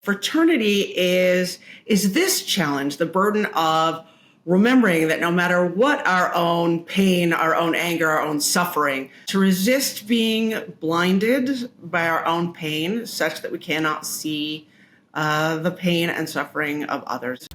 Fraternity is this challenge, the burden of remembering that no matter what our own pain, our own anger, our own suffering, to resist being blinded by our own pain such that we cannot see the pain and suffering of others.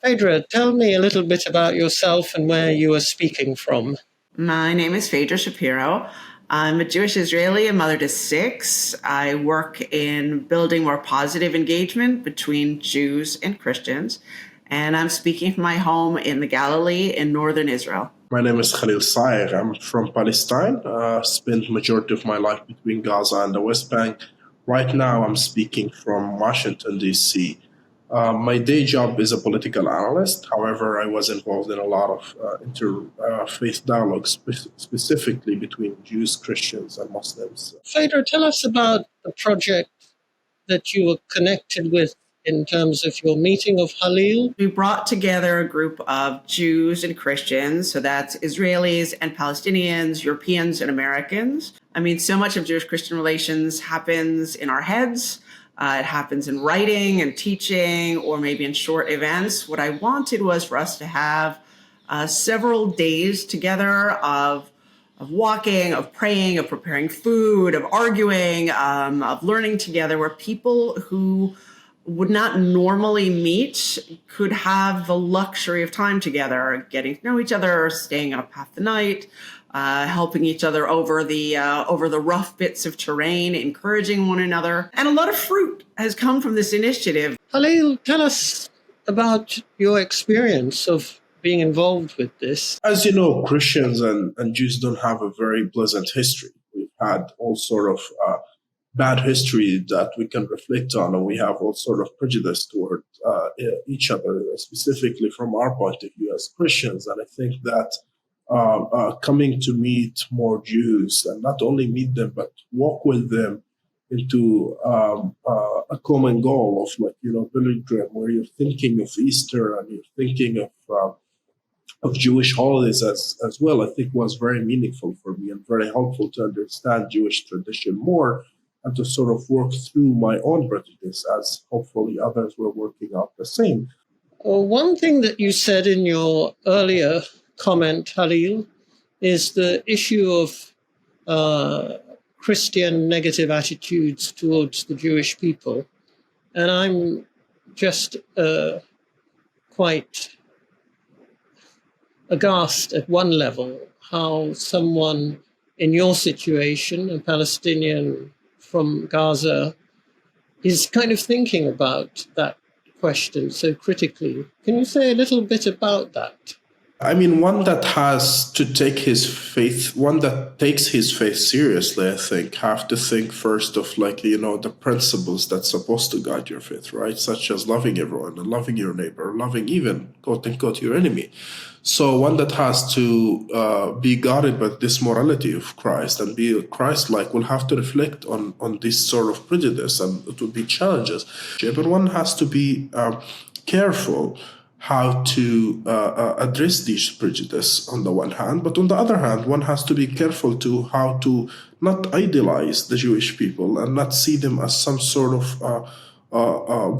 Faydra, tell me a little bit about yourself and where you are speaking from. My name is Faydra Shapiro. I'm a Jewish Israeli, a mother to 6. I work in building more positive engagement between Jews and Christians, and I'm speaking from my home in the Galilee in northern Israel. My name is Khalil Sayegh. I'm from Palestine. Spent majority of my life between Gaza and the West Bank. Right now, I'm speaking from Washington, D.C. My day job is a political analyst. However, I was involved in a lot of interfaith dialogues, specifically between Jews, Christians, and Muslims. Faydra, tell us about the project that you were connected with in terms of your meeting of Khalil. We brought together a group of Jews and Christians, so that's Israelis and Palestinians, Europeans and Americans. I mean, so much of Jewish-Christian relations happens in our heads. It happens in writing and teaching, or maybe in short events. What I wanted was for us to have several days together of walking, of praying, of preparing food, of arguing, of learning together, where people who would not normally meet could have the luxury of time together, getting to know each other, staying up half the night, helping each other over the rough bits of terrain, encouraging one another. And a lot of fruit has come from this initiative. Khalil, tell us about your experience of being involved with this. As you know, Christians and Jews don't have a very pleasant history. We've had all sort of bad history that we can reflect on, and we have all sort of prejudice toward each other, specifically from our point of view as Christians. And I think that coming to meet more Jews, and not only meet them, but walk with them into a common goal of pilgrim, where you're thinking of Easter and you're thinking of Jewish holidays as well, I think was very meaningful for me and very helpful to understand Jewish tradition more and to sort of work through my own prejudice, as hopefully others were working out the same. Well, one thing that you said in your earlier comment, Khalil, is the issue of Christian negative attitudes towards the Jewish people. And I'm just quite aghast at one level how someone in your situation, a Palestinian from Gaza, is kind of thinking about that question so critically. Can you say a little bit about that? I mean, one that has to take his faith, one that takes his faith seriously, I think, have to think first of the principles that's supposed to guide your faith, right? Such as loving everyone and loving your neighbor, loving even, quote unquote, your enemy. So one that has to be guided by this morality of Christ and be Christ-like will have to reflect on this sort of prejudice, and it will be challenges. But one has to be careful how to address these prejudice on the one hand, but on the other hand, one has to be careful to how to not idolize the Jewish people and not see them as some sort of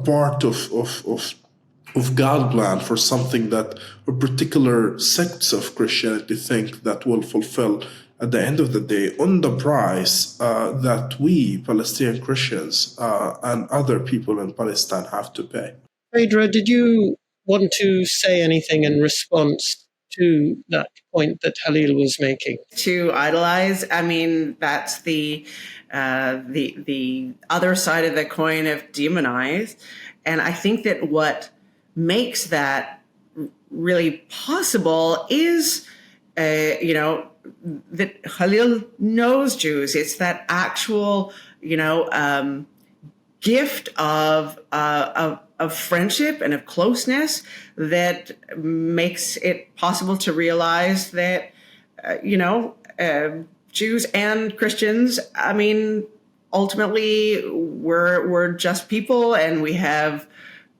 part of God plan for something that a particular sects of Christianity think that will fulfill at the end of the day on the price that we Palestinian Christians and other people in Palestine have to pay. Faydra, did you want to say anything in response to that point that Khalil was making? To idolize, I mean, that's the other side of the coin of demonize. And I think that what makes that really possible is, that Khalil knows Jews. It's that actual, gift of friendship and of closeness that makes it possible to realize that, Jews and Christians, I mean, ultimately we're just people, and we have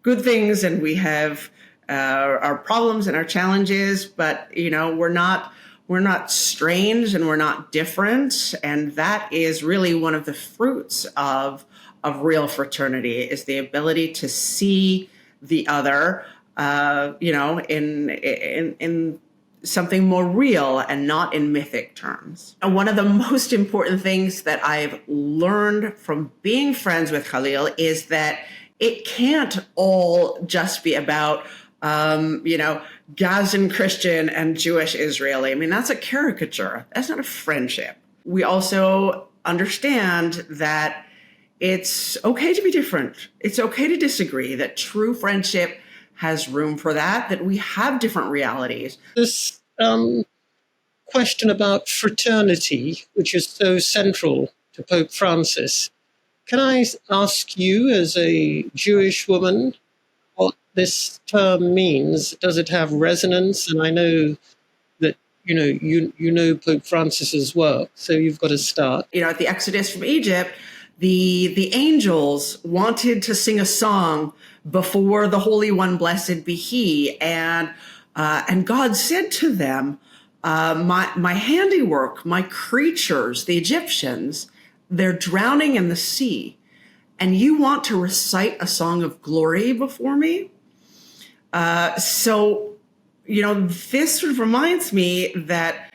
good things and we have our problems and our challenges, but, we're not We're not strange and we're not different. And that is really one of the fruits of real fraternity, is the ability to see the other, in something more real and not in mythic terms. And one of the most important things that I've learned from being friends with Khalil is that it can't all just be about, Gazan Christian and Jewish Israeli. I mean, that's a caricature. That's not a friendship. We also understand that it's okay to be different. It's okay to disagree, that true friendship has room for that we have different realities. This question about fraternity, which is so central to Pope Francis, can I ask you, as a Jewish woman, what this term means? Does it have resonance? And I know that you know Pope Francis's work, so you've got to start. At the Exodus from Egypt, the angels wanted to sing a song before the Holy One, blessed be He, and God said to them, my handiwork, my creatures, the Egyptians, they're drowning in the sea, and you want to recite a song of glory before me? So this sort of reminds me that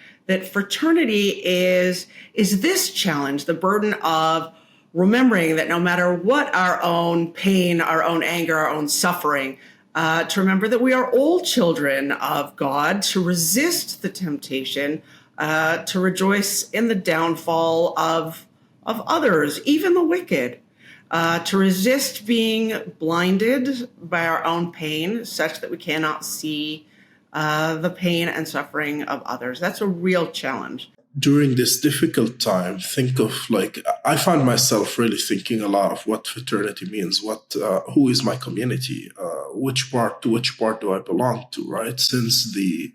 fraternity is this challenge, the burden of remembering that no matter what our own pain, our own anger, our own suffering, to remember that we are all children of God, to resist the temptation, to rejoice in the downfall of others, even the wicked, to resist being blinded by our own pain such that we cannot see the pain and suffering of others. That's a real challenge. During this difficult time, think of I find myself really thinking a lot of what fraternity means, who is my community, to which part do I belong to, right? Since the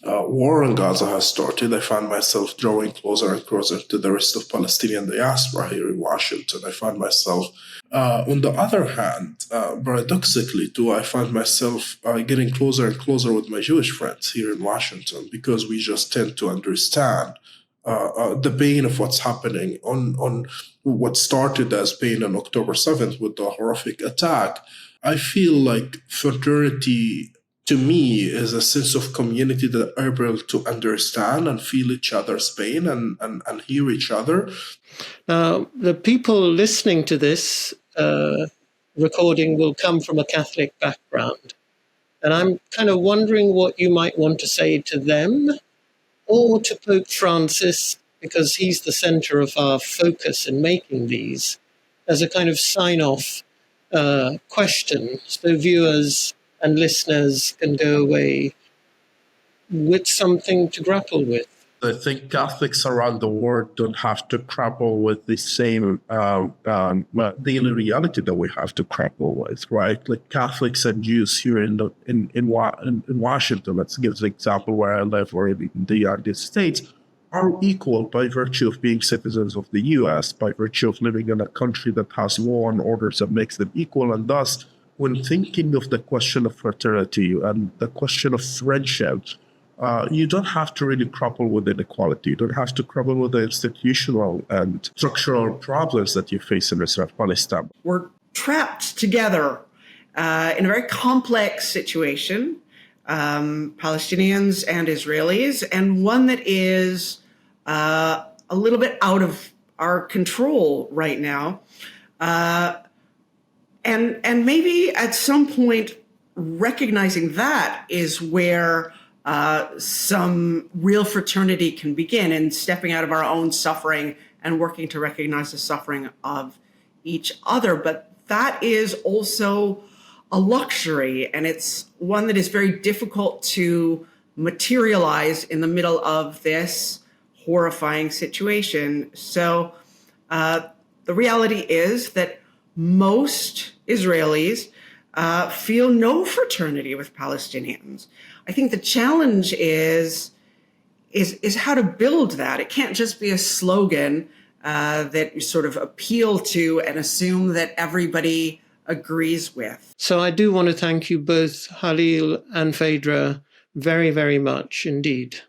war in Gaza has started, I find myself drawing closer and closer to the rest of Palestinian diaspora here in Washington. I find myself, on the other hand, paradoxically too, I find myself getting closer and closer with my Jewish friends here in Washington, because we just tend to understand the pain of what's happening on what started as pain on October 7th with the horrific attack. I feel like fraternity, to me, is a sense of community that are able to understand and feel each other's pain and hear each other. Now, the people listening to this recording will come from a Catholic background. And I'm kind of wondering what you might want to say to them or to Pope Francis, because he's the center of our focus in making these, as a kind of sign-off question, so viewers and listeners can go away with something to grapple with. I think Catholics around the world don't have to grapple with the same daily reality that we have to grapple with, right? Like Catholics and Jews here in Washington, let's give the example where I live, or in the United States, are equal by virtue of being citizens of the U.S., by virtue of living in a country that has law and orders that makes them equal. And thus, when thinking of the question of fraternity and the question of friendship, you don't have to really grapple with inequality. You don't have to grapple with the institutional and structural problems that you face in Israel, Palestine. We're trapped together in a very complex situation, Palestinians and Israelis, and one that is a little bit out of our control right now. And maybe at some point, recognizing that is where some real fraternity can begin, in stepping out of our own suffering and working to recognize the suffering of each other. But that is also a luxury, and it's one that is very difficult to materialize in the middle of this horrifying situation. So the reality is that most Israelis feel no fraternity with Palestinians. I think the challenge is how to build that. It can't just be a slogan that you sort of appeal to and assume that everybody agrees with. So I do want to thank you both, Khalil and Faydra, very, very much indeed.